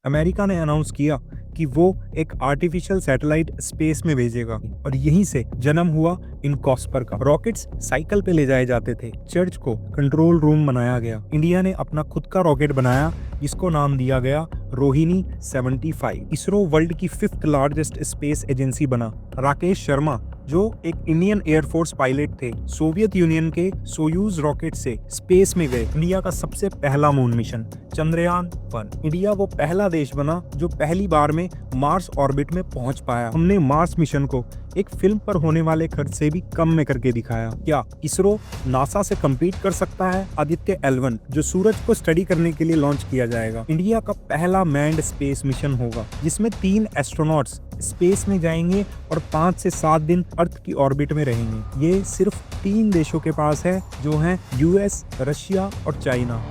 America ने announce किया कि वो एक आर्टिफिशियल सैटेलाइट स्पेस में भेजेगा और यहीं से जन्म हुआ इन कॉस्पर का। रॉकेट्स साइकिल पे ले जाए जाते थे, चर्च को कंट्रोल रूम बनाया गया। इंडिया ने अपना खुद का रॉकेट बनाया जिसको नाम दिया गया रोहिणी 75। इसरो वर्ल्ड की 5th लार्जेस्ट स्पेस एजेंसी बना। राकेश शर्मा जो एक इंडियन एयरफोर्स पायलट थे, सोवियत यूनियन के सोयूज रॉकेट से स्पेस में गए। इंडिया का सबसे पहला मून मिशन चंद्रयान 1। इंडिया वो पहला देश बना जो पहली बार में मार्स ऑर्बिट में पहुंच पाया। हमने मार्स मिशन को एक फिल्म पर होने वाले खर्च से भी कम में करके दिखाया। क्या इसरो नासा से कम्पीट कर सकता है? आदित्य L1 जो सूरज को स्टडी करने के लिए लॉन्च किया जाएगा। इंडिया का पहला मैन्ड स्पेस मिशन होगा जिसमें 3 एस्ट्रोनॉट्स स्पेस में जाएंगे और 5 से 7 दिन अर्थ की ऑर्बिट में रहेंगे। ये सिर्फ 3 देशों के पास है जो हैं US, रशिया और चाइना।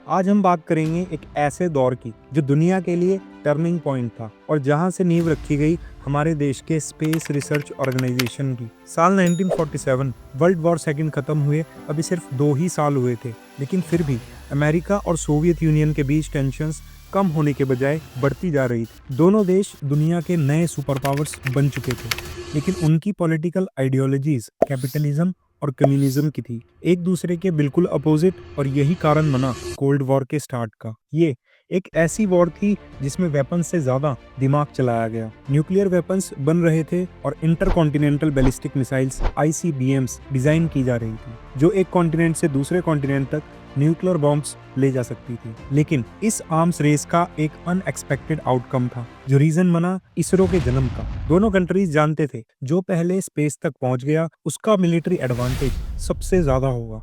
आज हम बात करेंगे एक ऐसे दौर की जो दुनिया के लिए टर्निंग पॉइंट था और जहां से नींव रखी गई हमारे देश के स्पेस रिसर्च ऑर्गेनाइजेशन की। साल 1947 वर्ल्ड वॉर सेकंड खत्म हुए अभी सिर्फ 2 ही साल हुए थे, लेकिन फिर भी अमेरिका और सोवियत यूनियन के बीच टेंशंस कम होने के बजाय बढ़ती जा रही थी। दोनों देश दुनिया के नए सुपर पावर्स बन चुके थे, लेकिन उनकी पॉलिटिकल आइडियोलॉजीज कैपिटलिज्म और कम्युनिज्म की थी, एक दूसरे के बिल्कुल अपोजिट। और यही कारण बना कोल्ड वॉर के स्टार्ट का। ये एक ऐसी वॉर थी जिसमें वेपन्स से ज्यादा दिमाग चलाया गया। न्यूक्लियर वेपन्स बन रहे थे और intercontinental ballistic missiles ICBMs design की जा रही थी जो एक कॉन्टिनेंट से दूसरे कॉन्टिनेंट तक न्यूक्लियर बॉम्ब्स ले जा सकती थी। लेकिन इस आर्म्स रेस का एक अनएक्सपेक्टेड आउटकम था जो रीजन बना इसरो के जन्म का। दोनों कंट्रीज जानते थे जो पहले स्पेस तक पहुंच गया उसका मिलिट्री एडवांटेज सबसे ज्यादा होगा।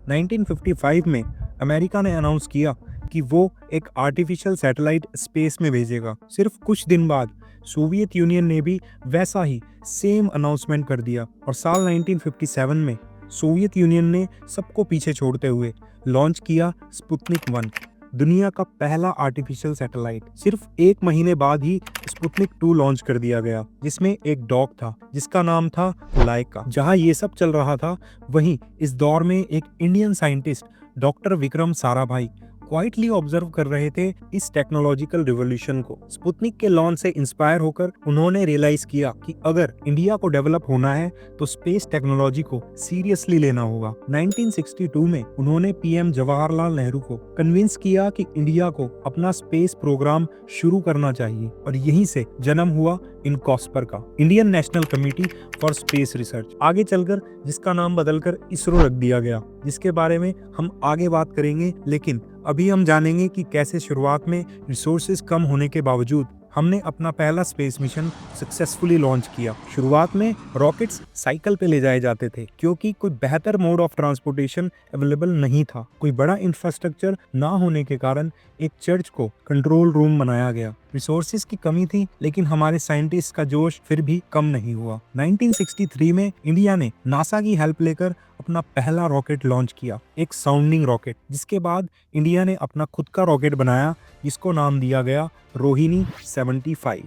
1955 में अमेरिका ने अनाउंस किया कि वो एक आर्टिफिशियल सैटेलाइट स्पेस में भेजेगा। सिर्फ कुछ दिन बाद सोवियत यूनियन ने भी वैसा ही सेम अनाउंसमेंट कर दिया और साल 1957 में सोवियत यूनियन ने सबको पीछे छोड़ते हुए लॉन्च किया स्पुतनिक 1, दुनिया का पहला आर्टिफिशियल सैटेलाइट। सिर्फ 1 महीने बाद ही स्पुतनिक 2 लॉन्च कर दिया गया जिसमें एक डॉग था जिसका नाम था लाइका। जहां ये सब चल रहा था वहीं इस दौर में एक Indian scientist doctor Vikram Sarabhai quietly observe कर रहे थे इस टेक्नोलॉजिकल रिवॉल्यूशन को। स्पुतनिक के लॉन्च से इंस्पायर होकर उन्होंने रियलाइज किया कि अगर इंडिया को डेवलप होना है तो स्पेस टेक्नोलॉजी को सीरियसली लेना होगा। 1962 में उन्होंने PM जवाहरलाल नेहरू को कन्विंस किया कि इंडिया को अपना स्पेस प्रोग्राम शुरू करना चाहिए और यहीं से जन्म हुआ इन कॉस्पर का, Indian national committee for space research. आगे चलकर जिसका नाम बदलकर इसरो रख दिया गया, जिसके बारे में हम आगे बात करेंगे। लेकिन अभी हम जानेंगे कि कैसे शुरुआत में रिसोर्सेज कम होने के बावजूद हमने अपना पहला स्पेस मिशन सक्सेसफुली लॉन्च किया। शुरुआत में रॉकेट्स साइकिल पे ले जाए जाते थे क्योंकि कोई बेहतर मोड ऑफ ट्रांसपोर्टेशन अवेलेबल नहीं था। कोई बड़ा इंफ्रास्ट्रक्चर ना होने के कारण एक चर्च को कंट्रोल रूम बनाया गया। रिसोर्सेज की कमी थी लेकिन हमारे साइंटिस्ट का जोश फिर भी कम नहीं हुआ। 1963 में इंडिया ने नासा की हेल्प लेकर अपना पहला रॉकेट लॉन्च किया, एक साउंडिंग रॉकेट, जिसके बाद इंडिया ने अपना खुद का रॉकेट बनाया जिसको नाम दिया गया रोहिणी 75।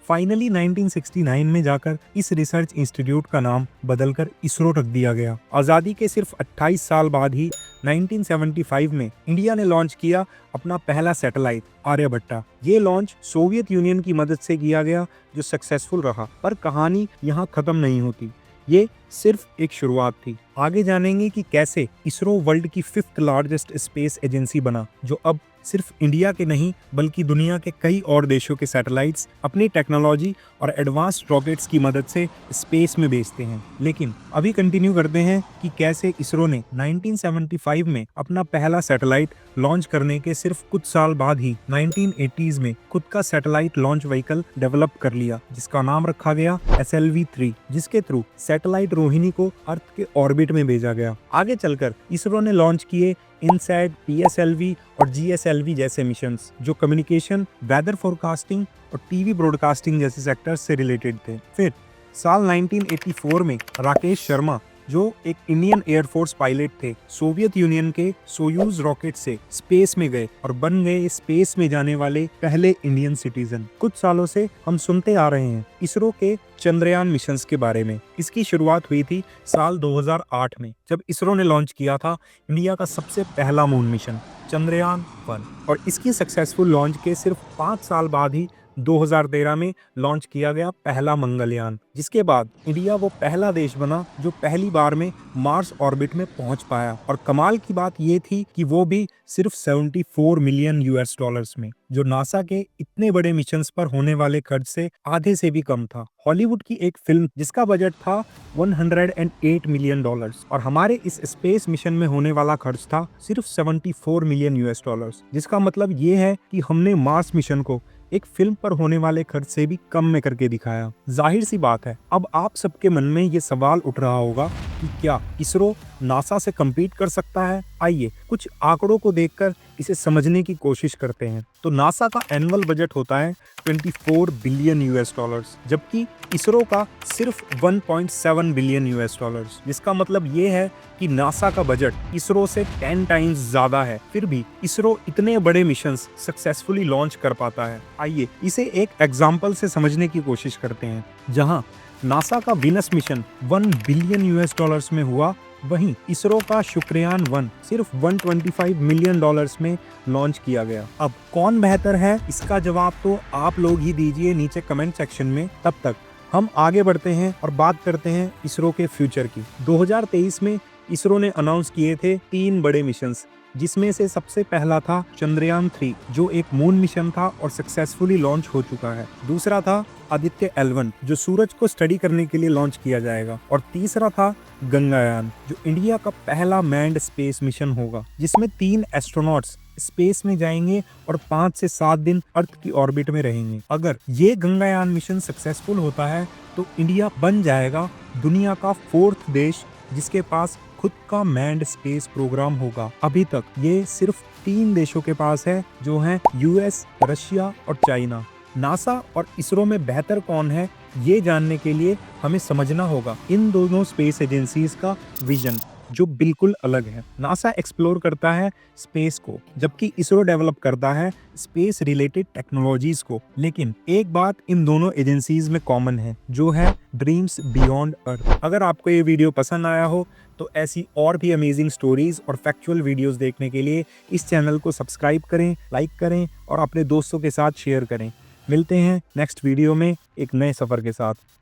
फाइनली 1969 में जाकर इस रिसर्च इंस्टीट्यूट का नाम बदलकर इसरो रख दिया गया। आज़ादी के सिर्फ 28 साल बाद ही 1975 में इंडिया ने लॉन्च किया अपना पहला सैटेलाइट आर्यभट्टा। ये लॉन्च सोवियत यूनियन की मदद से किया गया जो सक्सेसफुल रहा। पर कहानी यहाँ खत्म नहीं होती, ये सिर्फ एक शुरुआत थी। आगे जानेंगे कि कैसे इसरो वर्ल्ड की 5th लार्जेस्ट स्पेस एजेंसी बना जो अब सिर्फ इंडिया के नहीं बल्कि दुनिया के कई और देशों के सैटेलाइट्स अपनी टेक्नोलॉजी और एडवांस्ड रॉकेट्स की मदद से स्पेस में भेजते हैं। लेकिन अभी कंटिन्यू करते हैं कि कैसे इसरो ने 1975 में अपना पहला सैटेलाइट लॉन्च करने के सिर्फ कुछ साल बाद ही 1980s में खुद का सैटेलाइट लॉन्च व्हीकल डेवलप कर लिया जिसका नाम रखा गया SLV-3, जिसके थ्रू सैटेलाइट रोहिणी को अर्थ के ऑर्बिट में भेजा गया। आगे चलकर इसरो ने लॉन्च किए इनसैट, PSLV और GSLV जैसे मिशंस जो कम्युनिकेशन, वेदर फोरकास्टिंग और टीवी ब्रॉडकास्टिंग जैसे सेक्टर्स से रिलेटेड थे। फिर साल 1984 में राकेश शर्मा जो एक इंडियन एयरफोर्स पायलट थे, सोवियत यूनियन के सोयूज रॉकेट से स्पेस में गए और बन गए स्पेस में जाने वाले पहले इंडियन सिटीजन। कुछ सालों से हम सुनते आ रहे हैं इसरो के चंद्रयान मिशन के बारे में। इसकी शुरुआत हुई थी साल 2008 में, जब इसरो ने लॉन्च किया था इंडिया का सबसे पहला मून मिशन चंद्रयान 1। और इसकी सक्सेसफुल लॉन्च के सिर्फ 5 साल बाद ही 2013 में लॉन्च किया गया पहला मंगलयान, जिसके बाद इंडिया वो पहला देश बना जो पहली बार में मार्स ऑर्बिट में पहुंच पाया। और कमाल की बात ये थी कि वो भी सिर्फ 74 मिलियन यूएस डॉलर्स में, जो नासा के इतने बड़े मिशंस पर होने वाले खर्च से आधे से भी कम था। हॉलीवुड की एक फिल्म जिसका बजट था 108 मिलियन डॉलर्स और हमारे इस स्पेस मिशन में होने वाला खर्च था सिर्फ 74 मिलियन यूएस डॉलर्स, जिसका मतलब ये है कि हमने मार्स मिशन को एक फिल्म पर होने वाले खर्च से भी कम में करके दिखाया। जाहिर सी बात है, अब आप सबके मन में ये सवाल उठ रहा होगा कि क्या इसरो नासा से कम्पीट कर सकता है? आइए कुछ आंकड़ों को देखकर इसे समझने की कोशिश करते हैं। तो नासा का एनुअल बजट होता है 24 बिलियन यूएस डॉलर्स, जबकि इसरो का सिर्फ 1.7 बिलियन यूएस डॉलर्स, जिसका मतलब ये है कि नासा का बजट इसरो से 10 टाइम्स ज्यादा है। फिर भी इसरो इतने बड़े मिशंस सक्सेसफुली लॉन्च कर पाता है। आइए इसे एक एग्जांपल से समझने की कोशिश करते हैं। जहां नासा का Venus mission 1 billion US dollars में हुआ, वहीं इसरो का शुक्रयान 1 सिर्फ 125 मिलियन डॉलर्स में लॉन्च किया गया। अब कौन बेहतर है, इसका जवाब तो आप लोग ही दीजिए नीचे कमेंट सेक्शन में। तब तक हम आगे बढ़ते हैं और बात करते हैं इसरो के फ्यूचर की। 2023 में इसरो ने अनाउंस किए थे 3 बड़े मिशंस, जिसमें से सबसे पहला था चंद्रयान 3, जो एक मून मिशन था और सक्सेसफुली लॉन्च हो चुका है। दूसरा था आदित्य L1, जो सूरज को स्टडी करने के लिए लॉन्च किया जाएगा। और तीसरा था गंगायान, जो इंडिया का पहला मैन्ड स्पेस मिशन होगा, जिसमें 3 एस्ट्रोनॉट्स स्पेस में जाएंगे और 5 से 7 दिन अर्थ की ऑर्बिट में रहेंगे। अगर ये गंगायान मिशन सक्सेसफुल होता है तो इंडिया बन जाएगा दुनिया का 4th देश जिसके पास खुद का मैन्ड स्पेस प्रोग्राम होगा। अभी तक ये सिर्फ 3 देशों के पास है, जो हैं यूएस, रशिया और चाइना। नासा और इसरो में बेहतर कौन है, ये जानने के लिए हमें समझना होगा इन दोनों स्पेस एजेंसीज का विजन, जो बिल्कुल अलग है। नासा एक्सप्लोर करता है स्पेस को, जबकि इसरो डेवलप करता है स्पेस रिलेटेड टेक्नोलॉजीज को। लेकिन एक बात इन दोनों एजेंसीज में कॉमन है, जो है ड्रीम्स बियॉन्ड अर्थ। अगर आपको ये वीडियो पसंद आया हो तो ऐसी और भी अमेजिंग स्टोरीज और फैक्चुअल वीडियोस देखने के लिए इस चैनल को सब्सक्राइब करें, लाइक करें और अपने दोस्तों के साथ शेयर करें। मिलते हैं नेक्स्ट वीडियो में एक नए सफर के साथ।